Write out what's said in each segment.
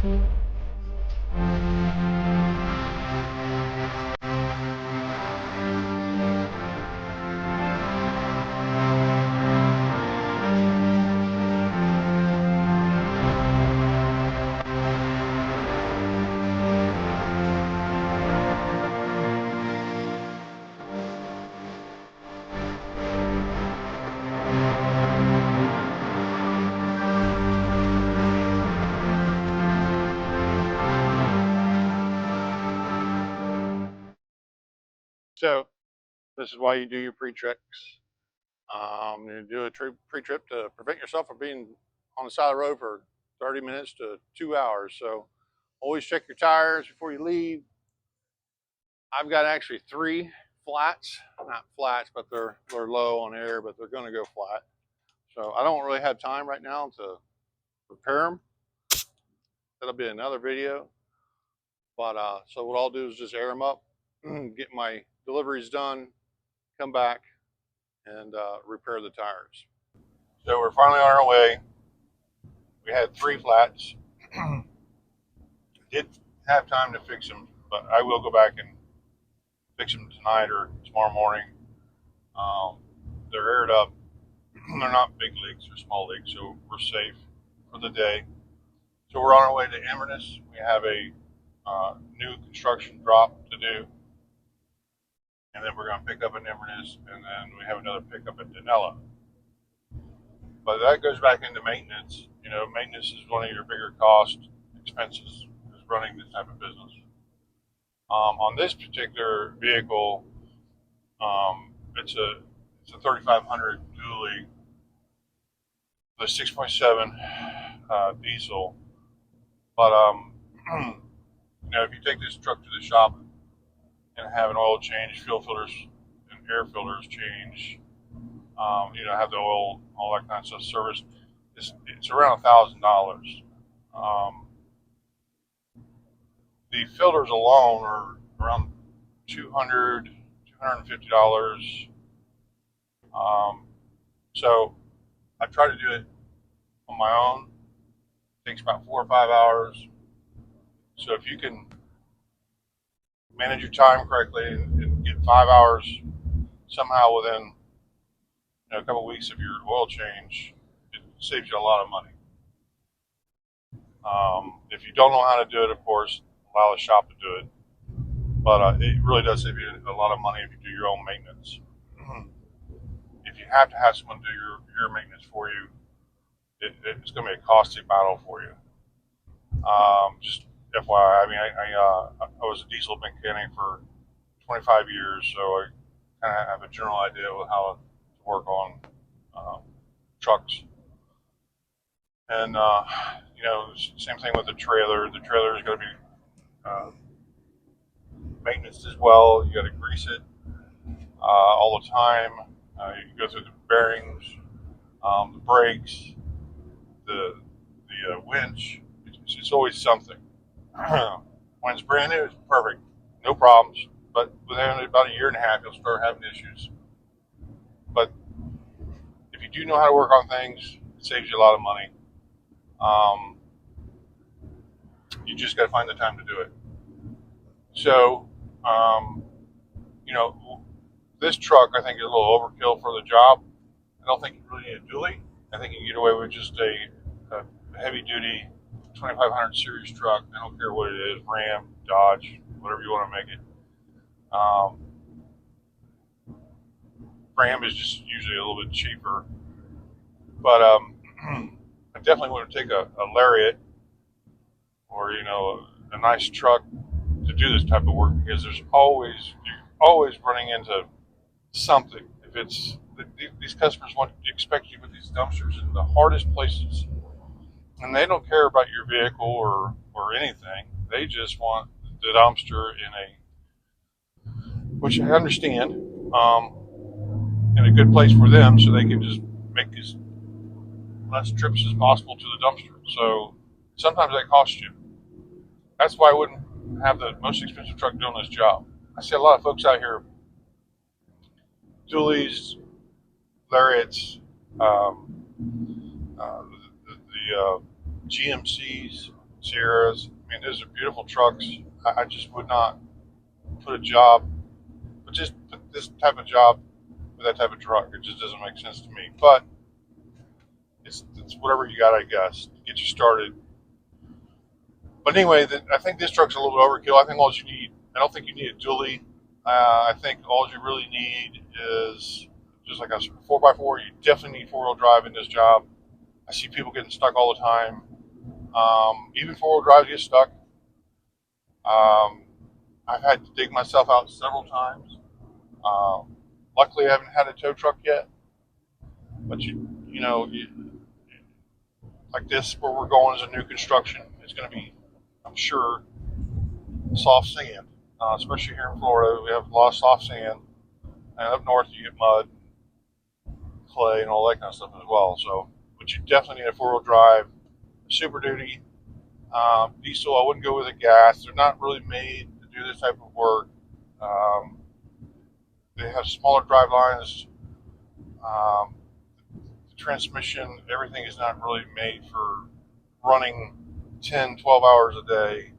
So this is why you do your pre-trips. You do a pre-trip to prevent yourself from being on the side of the road for 30 minutes to 2 hours. So always check your tires before you leave. I've got actually 3 flats, not flats, but they're low on air, but they're going to go flat. So I don't really have time right now to repair them. That'll be another video. But so what I'll do is just air them up, get my deliveries done, come back, and repair the tires. So we're finally on our way. We had 3 flats. Did have time to fix them, but I will go back and fix them tonight or tomorrow morning. They're aired up. They're not big leaks or small leaks, so we're safe for the day. So we're on our way to Inverness. We have a new construction drop to do, and then we're going to pick up in Inverness, and then we have another pickup at Danella. But that goes back into maintenance. You know, maintenance is one of your bigger cost expenses, is running this type of business. On this particular vehicle, it's a 3500 dually, the 6.7 diesel. But you know, if you take this truck to the shop and have an oil change, fuel filters and air filters change, you know, have the oil, all that kind of stuff serviced, it's around $1,000. The filters alone are around $250. So I try to do it on my own. It takes about 4 or 5 hours. So if you can manage your time correctly and get 5 hours somehow within, you know, a couple of weeks of your oil change, it saves you a lot of money. If you don't know how to do it, of course, allow the shop to do it. But it really does save you a lot of money if you do your own maintenance. If you have to have someone do your maintenance for you, it's going to be a costly battle for you. Just FYI, I mean, I was a diesel mechanic for 25 years, so I kind of have a general idea of how to work on trucks. And you know, same thing with the trailer. The trailer is going to be maintenance as well. You got to grease it all the time. You go through the bearings, the brakes, the winch. It's always something. When it's brand new, it's perfect, no problems. But within about a year and a half, you'll start having issues. But if you do know how to work on things, it saves you a lot of money. You just got to find the time to do it. So, you know, this truck I think is a little overkill for the job. I don't think you really need a dually. I think you can get away with just a heavy duty 2500 series truck. I don't care what it is, Ram, Dodge, whatever you want to make it. Ram is just usually a little bit cheaper. But I definitely want to take a Lariat or, you know, a nice truck to do this type of work, because you're always running into something. If it's these customers expect you to put these dumpsters in the hardest places, and they don't care about your vehicle or anything. They just want the dumpster which I understand, in a good place for them, so they can just make as less trips as possible to the dumpster. So sometimes that costs you. That's why I wouldn't have the most expensive truck doing this job. I see a lot of folks out here, dualies, Lariats, the GMCs, Sierras. I mean, those are beautiful trucks. I just would not put a job, but just put this type of job with that type of truck. It just doesn't make sense to me. But it's whatever you got, I guess, to get you started. But anyway, I think this truck's a little bit overkill. I think all you need, I don't think you need a dually. I think all you really need is just like a 4x4. You definitely need four-wheel drive in this job. I see people getting stuck all the time. Even four-wheel drives get stuck. I've had to dig myself out several times. Luckily, I haven't had a tow truck yet. But like this, where we're going is a new construction. It's going to be, I'm sure, soft sand, especially here in Florida. We have a lot of soft sand, and up north you get mud, clay, and all that kind of stuff as well. So, but you definitely need a four-wheel drive, Super Duty, diesel. I wouldn't go with a gas. They're not really made to do this type of work. Um, they have smaller drive lines. Um, the transmission, everything is not really made for running 10, 12 hours a day.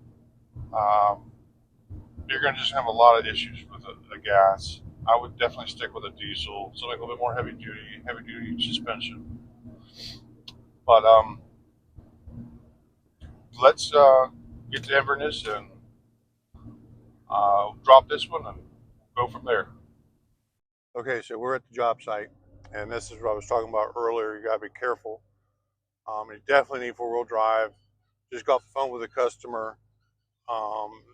Um, you're going to just have a lot of issues with a gas. I would definitely stick with a diesel, something a little bit more heavy duty suspension. But let's get to Inverness and drop this one and go from there. Okay, so we're at the job site, and this is what I was talking about earlier. You got to be careful. You definitely need four-wheel drive. Just got off the phone with a customer.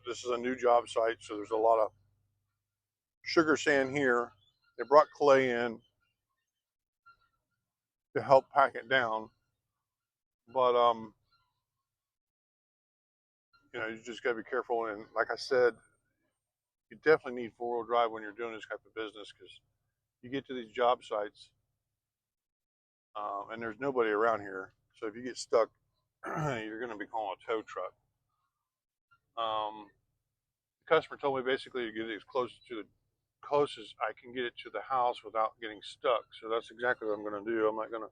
This is a new job site, so there's a lot of sugar sand here. They brought clay in to help pack it down, but you just got to be careful. And like I said, you definitely need four-wheel drive when you're doing this type of business, because you get to these job sites and there's nobody around here. So if you get stuck, you're going to be calling a tow truck. The customer told me basically to get it as close as I can get it to the house without getting stuck. So that's exactly what I'm going to do. I'm not going to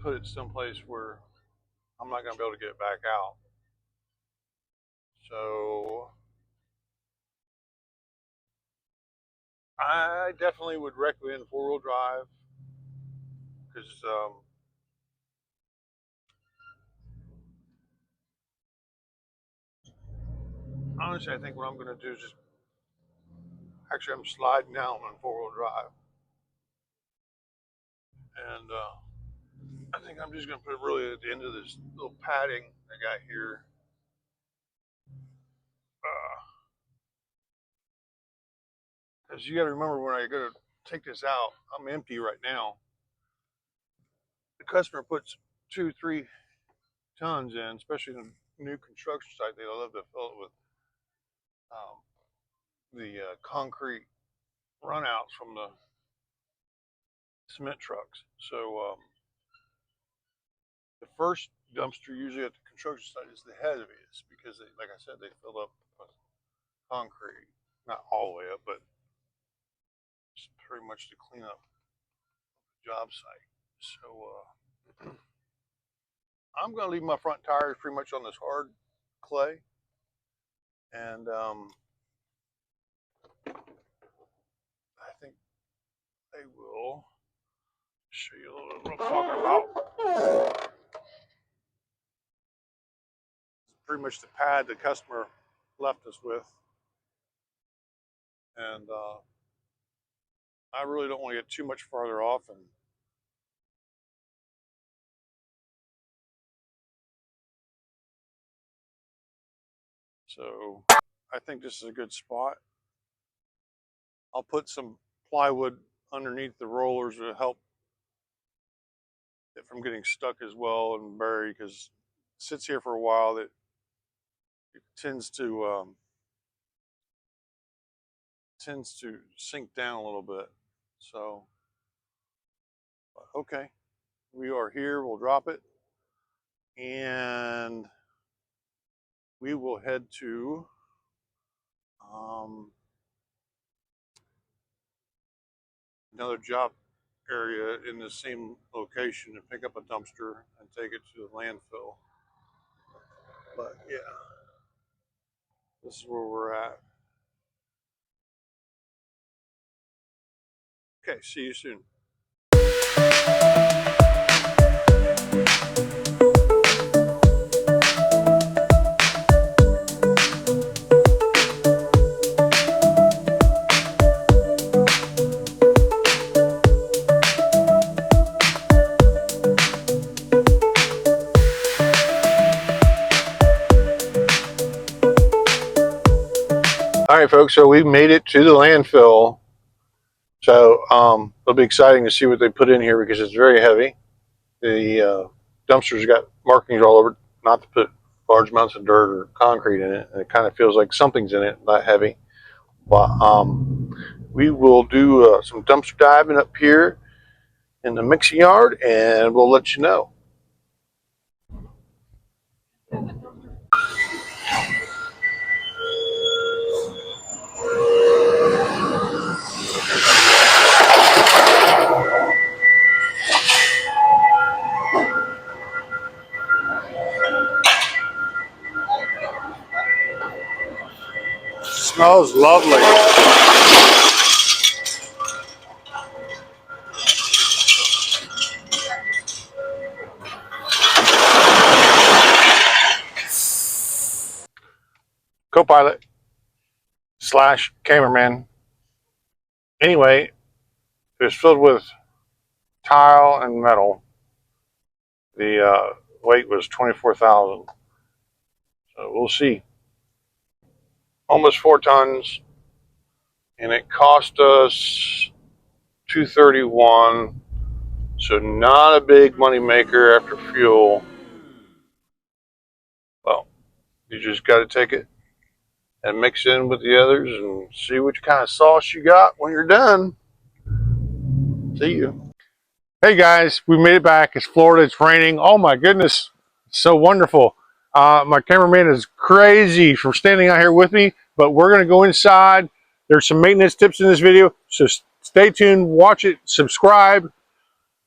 put it someplace where I'm not going to be able to get it back out. So I definitely would recommend four-wheel drive, because honestly, I think what I'm going to do is I'm sliding down on four-wheel drive, and I think I'm just going to put it really at the end of this little padding I got here. Because you got to remember, when I go to take this out, I'm empty right now. The customer puts 2-3 tons in, especially in a new construction site. They love to fill it with the concrete runouts from the cement trucks. So the first dumpster usually at the construction site is the heaviest, because they, like I said, they fill up with concrete, not all the way up, but just pretty much to clean up the job site. So I'm going to leave my front tires pretty much on this hard clay, and I think they will show you a little bit what I'm talking about. It's pretty much the pad the customer left us with, and I really don't want to get too much farther off. And so I think this is a good spot. I'll put some plywood underneath the rollers to help it from getting stuck as well and buried, because it sits here for a while. It tends to sink down a little bit. So okay, we are here. We'll drop it, and we will head to another job area in the same location and pick up a dumpster and take it to the landfill. But yeah, this is where we're at. Okay, see you soon. All right, folks, so we've made it to the landfill. So it'll be exciting to see what they put in here because it's very heavy. The dumpster's got markings all over, not to put large amounts of dirt or concrete in it. And it kind of feels like something's in it, not heavy. But we will do some dumpster diving up here in the mixing yard, and we'll let you know. Smells lovely. Co-pilot / cameraman. Anyway, it was filled with tile and metal. The weight was 24,000. So we'll see. Almost 4 tons, and it cost us $231. So not a big money maker after fuel. Well, you just got to take it and mix it in with the others and see which kind of sauce you got when you're done. See you. Hey guys, we made it back. It's Florida. It's raining. Oh my goodness, it's so wonderful. My cameraman is crazy for standing out here with me, but we're going to go inside. There's some maintenance tips in this video, so stay tuned, watch it, subscribe,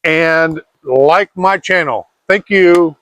and like my channel. Thank you.